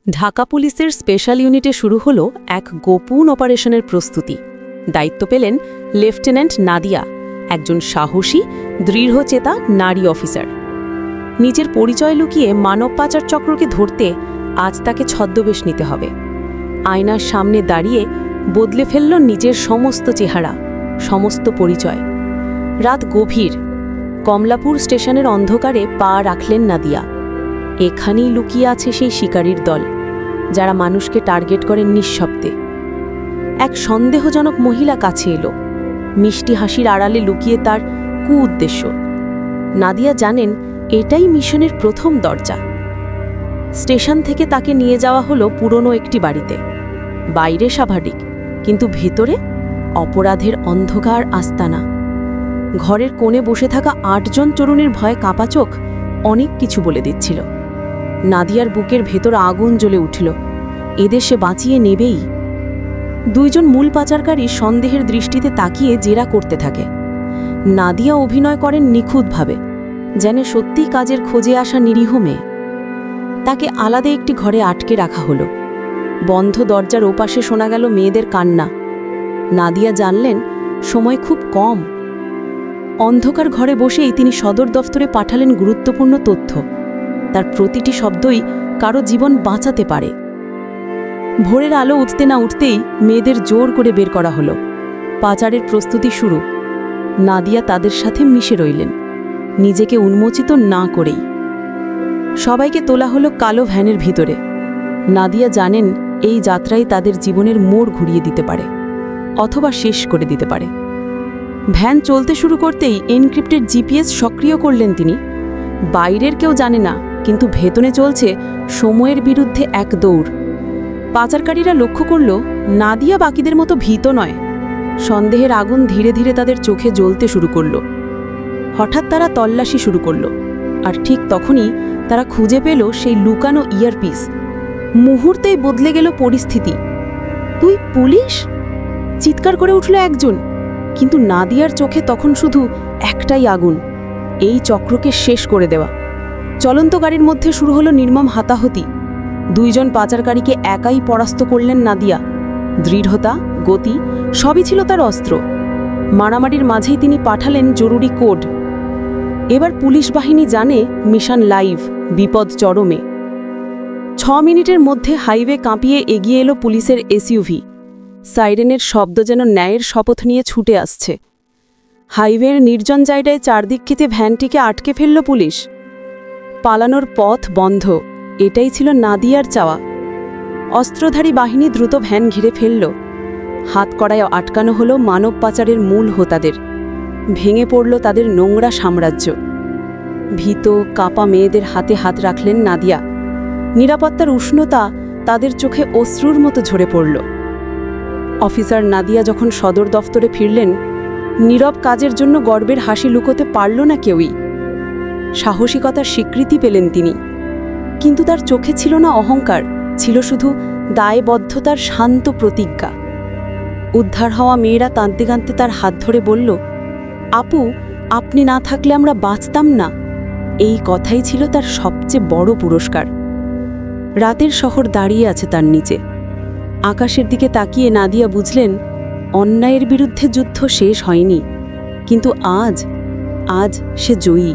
ঢাকা পুলিশের স্পেশাল ইউনিটে শুরু হলো এক গোপন অপারেশনের প্রস্তুতি। দায়িত্ব পেলেন লেফটেন্যান্ট নাদিয়া, একজন সাহসী, দৃঢ়চেতা নারী অফিসার। নিজের পরিচয় লুকিয়ে মানব পাচার চক্রকে ধরতে আজ তাকে ছদ্মবেশ নিতে হবে। আয়নার সামনে দাঁড়িয়ে বদলে ফেলল নিজের সমস্ত চেহারা, সমস্ত পরিচয়। রাত গভীর, কমলাপুর স্টেশনের অন্ধকারে পা রাখলেন নাদিয়া। এখানেই লুকিয়ে আছে সেই শিকারীর দল, যারা মানুষকে টার্গেট করেন নিঃশব্দে। এক সন্দেহজনক মহিলা কাছে এলো, মিষ্টি হাসির আড়ালে লুকিয়ে তার উদ্দেশ্য। নাদিয়া জানেন এটাই মিশনের প্রথম দরজা। স্টেশন থেকে তাকে নিয়ে যাওয়া হলো পুরনো একটি বাড়িতে। বাইরে স্বাভাবিক, কিন্তু ভেতরে অপরাধের অন্ধকার আস্তানা। ঘরের কোণে বসে থাকা ৮ জন তরুণীর ভয়ে কাঁপা চোখ অনেক কিছু বলে দিচ্ছিল। নাদিয়ার বুকের ভেতর আগুন জ্বলে উঠল, এদের সে বাঁচিয়ে নেবেই। ২ জন মূল পাচারকারী সন্দেহের দৃষ্টিতে তাকিয়ে জেরা করতে থাকে। নাদিয়া অভিনয় করেন নিখুঁতভাবে, যেন সত্যিই কাজের খোঁজে আসা নিরীহ মেয়ে। তাকে আলাদা একটি ঘরে আটকে রাখা হলো। বন্ধ দরজার ওপাশে শোনা গেল মেয়েদের কান্না। নাদিয়া জানলেন সময় খুব কম। অন্ধকার ঘরে বসেই তিনি সদর দফতরে পাঠালেন গুরুত্বপূর্ণ তথ্য। তার প্রতিটি শব্দই কারো জীবন বাঁচাতে পারে। ভোরের আলো উঠতে না উঠতেই মেয়েদের জোর করে বের করা হলো। পাচারের প্রস্তুতি শুরু। নাদিয়া তাদের সাথে মিশে রইলেন, নিজেকে উন্মোচিত না করেই। সবাইকে তোলা হলো কালো ভ্যানের ভিতরে। নাদিয়া জানেন এই যাত্রাই তাদের জীবনের মোড় ঘুরিয়ে দিতে পারে, অথবা শেষ করে দিতে পারে। ভ্যান চলতে শুরু করতেই এনক্রিপ্টেড জিপিএস সক্রিয় করলেন তিনি। বাইরের কেউ জানে না, কিন্তু ভেতরে চলছে সময়ের বিরুদ্ধে এক দৌড়। পাচারকারীরা লক্ষ্য করল নাদিয়া বাকিদের মতো ভীত নয়। সন্দেহের আগুন ধীরে ধীরে তাদের চোখে জ্বলতে শুরু করল। হঠাৎ তারা তল্লাশি শুরু করল, আর ঠিক তখনই তারা খুঁজে পেল সেই লুকানো ইয়ারপিস। মুহূর্তেই বদলে গেল পরিস্থিতি। তুই পুলিশ? চিৎকার করে উঠল একজন, কিন্তু নাদিয়ার চোখে তখন শুধু একটাই আগুন, এই চক্রকে শেষ করে দেওয়া। চলন্ত গাড়ির মধ্যে শুরু হলো নির্মম হাতাহতি। ২ জন পাচারকারীকে একাই পরাস্ত করলেন নাদিয়া। দৃঢ়তা, গতি সবই ছিল তার অস্ত্র। মারামারির মাঝেই তিনি পাঠালেন জরুরি কোড। এবার পুলিশ বাহিনী জানে মিশন লাইভ, বিপদ চরমে। ৬ মিনিটের মধ্যে হাইওয়ে কাঁপিয়ে এগিয়ে এলো পুলিশের এসইউভি। সাইরেনের শব্দ যেন ন্যায়ের শপথ নিয়ে ছুটে আসছে। হাইওয়ের নির্জন জায়গায় চারদিক থেকে ভ্যানটিকে আটকে ফেলল পুলিশ। পালানোর পথ বন্ধ, এটাই ছিল নাদিয়ার চাওয়া। অস্ত্রধারী বাহিনী দ্রুত ভ্যান ঘিরে ফেলল। হাতকড়ায় আটকানো হলো মানব পাচারের মূল হোতাদের। ভেঙে পড়ল তাদের নোংরা সাম্রাজ্য। ভীত কাপা মেয়েদের হাতে হাত রাখলেন নাদিয়া। নিরাপত্তার উষ্ণতা তাদের চোখে অশ্রুর মতো ঝরে পড়ল। অফিসার নাদিয়া যখন সদর দফতরে ফিরলেন, নীরব কাজের জন্য গর্বের হাসি লুকোতে পারল না কেউই। সাহসিকতার স্বীকৃতি পেলেন তিনি, কিন্তু তার চোখে ছিল না অহংকার, ছিল শুধু দায়বদ্ধতার শান্ত প্রতিজ্ঞা। উদ্ধার হওয়া মেয়েরা কাঁদতে কাঁদতে তার হাত ধরে বলল, আপু, আপনি না থাকলে আমরা বাঁচতাম না। এই কথাই ছিল তার সবচেয়ে বড় পুরস্কার। রাতের শহর দাঁড়িয়ে আছে তার নিচে। আকাশের দিকে তাকিয়ে নাদিয়া বুঝলেন অন্যায়ের বিরুদ্ধে যুদ্ধ শেষ হয়নি, কিন্তু আজ সে জয়ী।